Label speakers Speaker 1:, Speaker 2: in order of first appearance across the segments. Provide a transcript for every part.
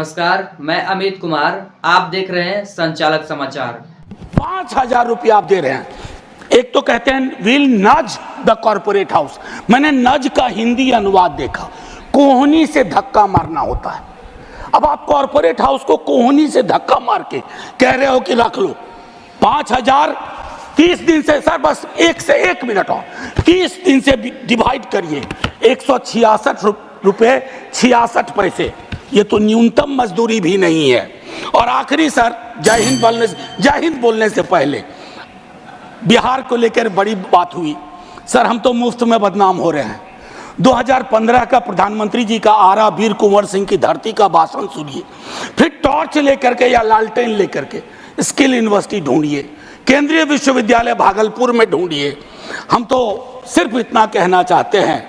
Speaker 1: नमस्कार, मैं अमित कुमार। आप देख रहे हैं संचालक समाचार।
Speaker 2: 5,000 रुपया आप दे रहे हैं। एक तो कहते हैं विल नज द कॉर्पोरेट हाउस। मैंने नज का हिंदी अनुवाद देखा, कोहनी से धक्का मारना होता है। अब आप कॉर्पोरेट हाउस को कोहनी से धक्का मार के कह रहे हो कि रख लो 5,000 30 दिन से। सर बस 1 मिनट और 30 दिन से डिवाइड करिए, 166 रुपये 66 पैसे। ये तो न्यूनतम मजदूरी भी नहीं है। और आखिरी सर, जय हिंद बोलने से पहले बिहार को लेकर बड़ी बात हुई। सर हम तो मुफ्त में बदनाम हो रहे हैं। 2015 का प्रधानमंत्री जी का आरा वीर कुंवर सिंह की धरती का भाषण सुनिए, फिर टॉर्च लेकर के या लालटेन लेकर के स्किल यूनिवर्सिटी ढूंढिए, केंद्रीय विश्वविद्यालय भागलपुर में ढूंढिए। हम तो सिर्फ इतना कहना चाहते हैं,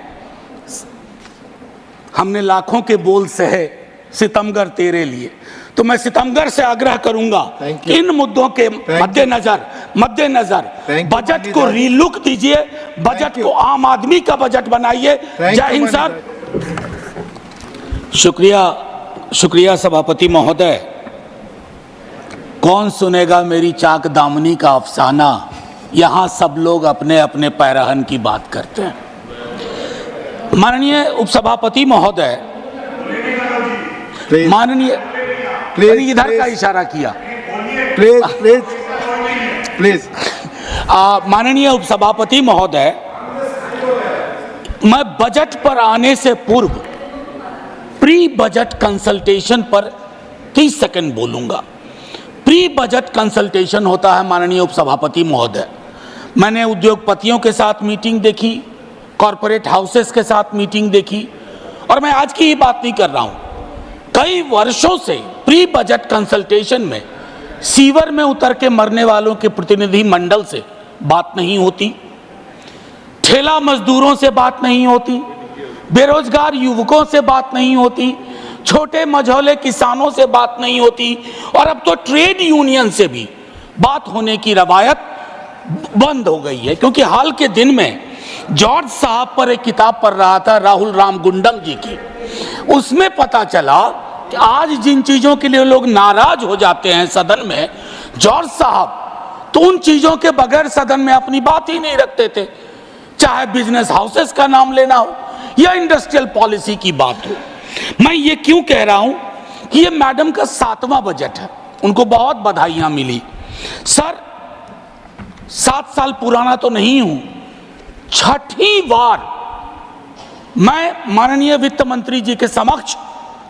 Speaker 2: हमने लाखों के बोल सहे सितमगर तेरे लिए। तो मैं सितमगर से आग्रह करूंगा, इन मुद्दों के मद्देनजर बजट को रीलुक दीजिए, बजट को आम आदमी का बजट बनाइए। जय हिंद सर। शुक्रिया सभापति महोदय। कौन सुनेगा मेरी चाक दामनी का अफसाना, यहां सब लोग अपने अपने पैरहन की बात करते हैं। माननीय उपसभापति महोदय, माननीय इधर का इशारा किया, प्लीज। माननीय उपसभापति महोदय, मैं बजट पर आने से पूर्व प्री बजट कंसल्टेशन पर 30 सेकंड बोलूंगा। प्री बजट कंसल्टेशन होता है माननीय उपसभापति महोदय। मैंने उद्योगपतियों के साथ मीटिंग देखी, कॉरपोरेट हाउसेस के साथ मीटिंग देखी, और मैं आज की ही बात नहीं कर रहा हूं। कई वर्षों से प्री बजट कंसल्टेशन में सीवर में उतर के मरने वालों के प्रतिनिधि मंडल से बात नहीं होती, ठेला मजदूरों से बात नहीं होती, बेरोजगार युवकों से बात नहीं होती, छोटे मझौले किसानों से बात नहीं होती, और अब तो ट्रेड यूनियन से भी बात होने की रवायत बंद हो गई है। क्योंकि हाल के दिन में जॉर्ज साहब पर एक किताब पढ़ रहा था, राहुल राम गुंडम जी की। उसमें पता चला कि आज जिन चीजों के लिए लोग नाराज हो जाते हैं सदन में, जॉर्ज साहब तो उन चीजों के बगैर सदन में अपनी बात ही नहीं रखते थे। चाहे बिजनेस हाउसेस का नाम लेना हो या इंडस्ट्रियल पॉलिसी की बात हो। मैं ये क्यों कह रहा हूं कि ये मैडम का 7वां बजट है, उनको बहुत बधाइयां मिली। सर 7 साल पुराना तो नहीं हूं, 6ठी बार मैं माननीय वित्त मंत्री जी के समक्ष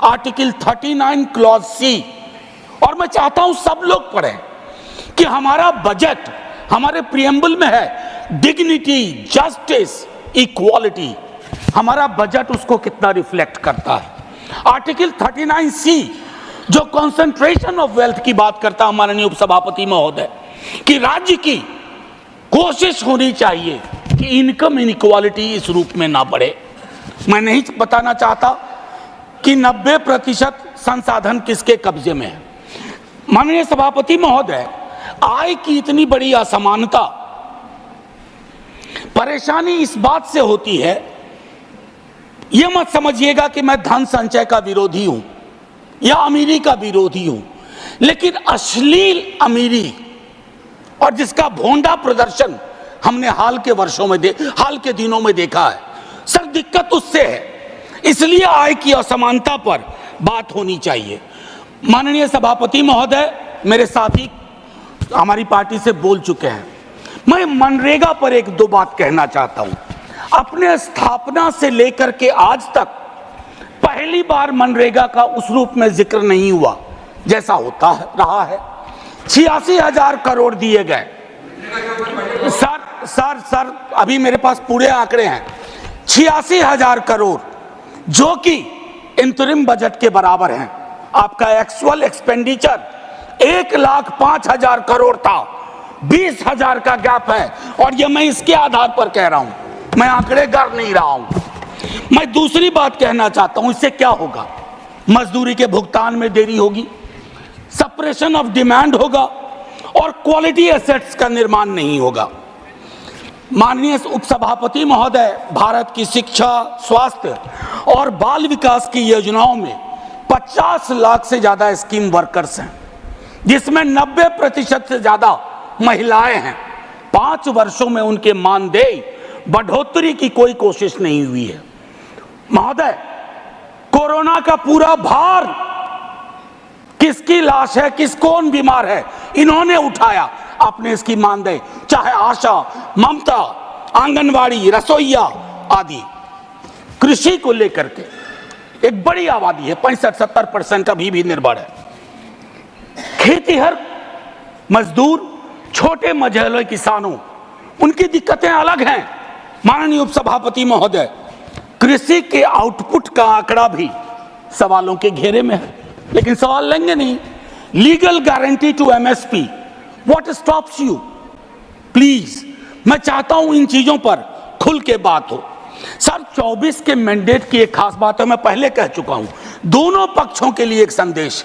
Speaker 2: आर्टिकल 39 क्लॉज सी, और मैं चाहता हूं सब लोग पढ़ें कि हमारा बजट हमारे प्रियम्बल में है, डिग्निटी, जस्टिस, इक्वालिटी। हमारा बजट उसको कितना रिफ्लेक्ट करता है। आर्टिकल 39 सी जो कंसंट्रेशन ऑफ वेल्थ की बात करता है माननीय उपसभापति महोदय, कि राज्य की कोशिश होनी चाहिए कि इनकम इनइक्वालिटी इस रूप में ना बढ़े। मैं नहीं बताना चाहता कि 90% संसाधन किसके कब्जे में है। माननीय सभापति महोदय, आय की इतनी बड़ी असमानता, परेशानी इस बात से होती है, यह मत समझिएगा कि मैं धन संचय का विरोधी हूं या अमीरी का विरोधी हूं, लेकिन अश्लील अमीरी और जिसका भोंडा प्रदर्शन हमने हाल के दिनों में देखा है। सर दिक्कत उससे है, इसलिए आय की असमानता पर बात होनी चाहिए। माननीय सभापति महोदय, मेरे साथी हमारी पार्टी से बोल चुके हैं। मैं मनरेगा पर 1-2 बात कहना चाहता हूं। अपने स्थापना से लेकर के आज तक पहली बार मनरेगा का उस रूप में जिक्र नहीं हुआ जैसा होता रहा है। 86,000 करोड़ दिए गए। सर अभी मेरे पास पूरे आंकड़े हैं। 86,000 करोड़ जो कि इंतरिम बजट के बराबर हैं। आपका एक्चुअल एक्सपेंडिचर 1,05,000 करोड़ था, 20,000 का गैप है। और ये मैं इसके आधार पर कह रहा हूं, मैं आंकड़े गर नहीं रहा हूं। मैं दूसरी बात कहना चाहता हूं, इससे क्या होगा? मजदूरी के भुगतान में देरी होगी, सप्रेशन ऑफ डिमांड होगा, और क्वालिटी एसेट्स का निर्माण नहीं होगा। माननीय उपसभापति महोदय, भारत की शिक्षा, स्वास्थ्य और बाल विकास की योजनाओं में 50 लाख से ज्यादा स्कीम वर्कर्स हैं, जिसमें 90% से ज्यादा महिलाएं हैं। 5 वर्षों में उनके मानदेय बढ़ोतरी की कोई कोशिश नहीं हुई है। महोदय, कोरोना का पूरा भार किसकी लाश है, कौन बीमार है, इन्होंने उठाया। आपने इसकी मानदेय, चाहे आशा, ममता, आंगनवाड़ी, रसोईया आदि, कृषि को लेकर के एक बड़ी आबादी है, 65-70% अभी भी निर्भर है। खेतीहर मजदूर, छोटे मझोले किसानों, उनकी दिक्कतें अलग हैं। माननीय उपसभापति महोदय, कृषि के आउटपुट का आंकड़ा भी सवालों के घेरे में है, लेकिन सवाल लेंगे नहीं। Legal guarantee to MSP, what stops you? Please, मैं चाहता हूं इन चीजों पर खुल के बात हो। सर, 24 के मैंडेट की एक खास बात है, मैं पहले कह चुका हूं, दोनों पक्षों के लिए एक संदेश,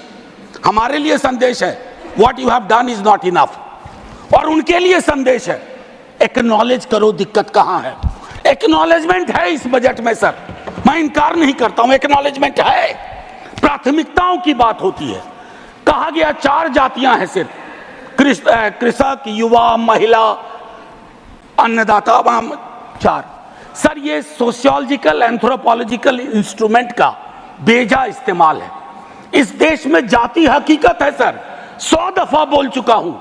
Speaker 2: हमारे लिए संदेश है what you have done is not enough, और उनके लिए संदेश है एक्नॉलेज करो दिक्कत कहां है। एक्नॉलेजमेंट है इस बजट में सर, मैं इनकार नहीं करता हूं, एक्नॉलेजमेंट है। प्राथमिकताओं की बात होती है। कहा गया 4 जातियां हैं सिर्फ, कृषक, युवा, महिला, अन्नदाता, 4। सर, ये सोशियोलॉजिकल एंथ्रोपोलॉजिकल इंस्ट्रूमेंट का बेजा इस्तेमाल है। इस देश में जाति हकीकत है सर, 100 दफा बोल चुका हूं,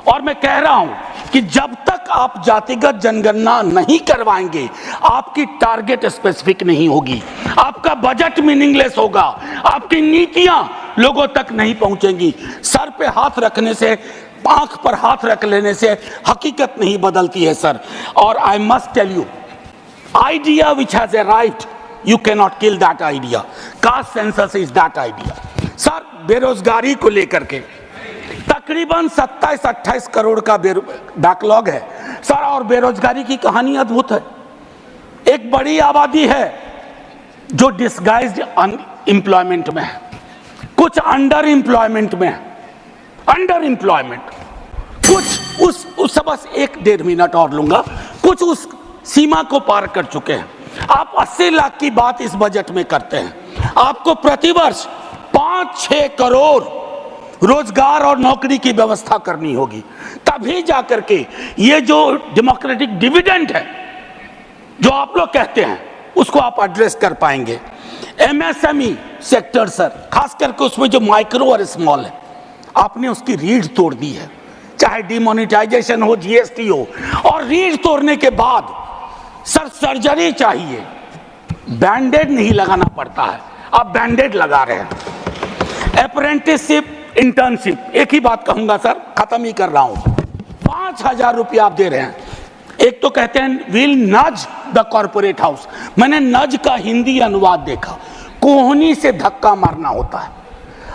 Speaker 2: और मैं कह रहा हूं कि जब तक आप जातिगत जनगणना नहीं करवाएंगे, आपकी टारगेट स्पेसिफिक नहीं होगी, आपका बजट मीनिंगलेस होगा, आपकी नीतियां लोगों तक नहीं पहुंचेंगी। सर पे हाथ रखने से, आंख पर हाथ रख लेने से हकीकत नहीं बदलती है सर। और I must tell you, idea which has arrived, you can not kill that idea. Caste census is that idea. Sir, बेरोजगारी को लेकर के तकरीबन 27-28 करोड़ का बैकलॉग है सर, और बेरोजगारी की कहानी अद्भुत है। एक बड़ी आबादी है जो डिस्गाइज्ड अनएम्प्लॉयमेंट में है, कुछ अंडर एम्प्लॉयमेंट में है, अंडर एम्प्लॉयमेंट, कुछ उस बस 1-1.5 मिनट और लूंगा, कुछ उस सीमा को पार कर चुके हैं। आप 80 लाख की बात इस बजट में करते हैं, आपको प्रतिवर्ष 5-6 करोड़ रोजगार और नौकरी की व्यवस्था करनी होगी, तभी जाकर के ये जो डेमोक्रेटिक डिविडेंड है जो आप लोग कहते हैं, उसको आप एड्रेस कर पाएंगे। एमएसएमई सेक्टर सर, खास करके उसमें जो माइक्रो और स्मॉल है, आपने उसकी रीढ़ तोड़ दी है, चाहे डिमोनेटाइजेशन हो, जीएसटी हो, और रीढ़ तोड़ने के बाद सर सर्जरी चाहिए, बैंडेड नहीं लगाना पड़ता है, आप बैंडेड लगा रहे हैं। अप्रेंटिसशिप, इंटर्नशिप, एक ही बात कहूंगा सर, खत्म ही कर रहा हूं, 5,000 रुपया आप दे रहे हैं। एक तो कहते हैं विल नज द कॉर्पोरेट हाउस, मैंने नज का हिंदी अनुवाद देखा, कोहनी से धक्का मारना होता है।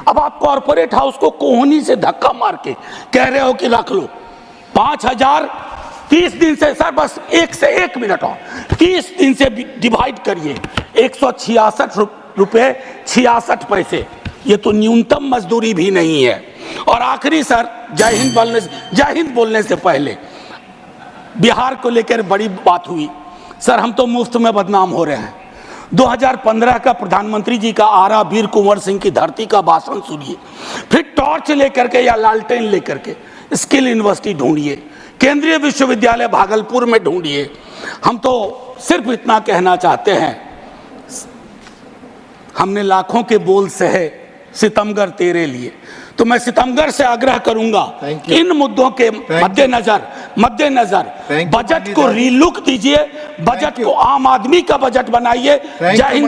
Speaker 2: अब आप कॉर्पोरेट हाउस को कोहनी से धक्का मार के कह रहे हो कि रख लो 5,000, 30 दिन से सर, बस 1 मिनट और 30 दिन से डिवाइड करिए, 166 रुपये 66 पैसे, ये तो न्यूनतम मजदूरी भी नहीं है। और आखिरी सर, जय हिंद बोलने से पहले बिहार को लेकर बड़ी बात हुई सर, हम तो मुफ्त में बदनाम हो रहे हैं। 2015 का प्रधानमंत्री जी का आरा वीर कुंवर सिंह की धरती का भाषण सुनिए, फिर टॉर्च लेकर के या लालटेन लेकर के स्किल यूनिवर्सिटी ढूंढिए, केंद्रीय विश्वविद्यालय भागलपुर में ढूंढिए। हम तो सिर्फ इतना कहना चाहते हैं, हमने लाखों के बोल सहे सितमगर तेरे लिए, तो मैं सितमगर से आग्रह करूंगा इन मुद्दों के मद्देनजर बजट को रीलुक दीजिए, बजट को आम आदमी का बजट बनाइए। जय हिंद।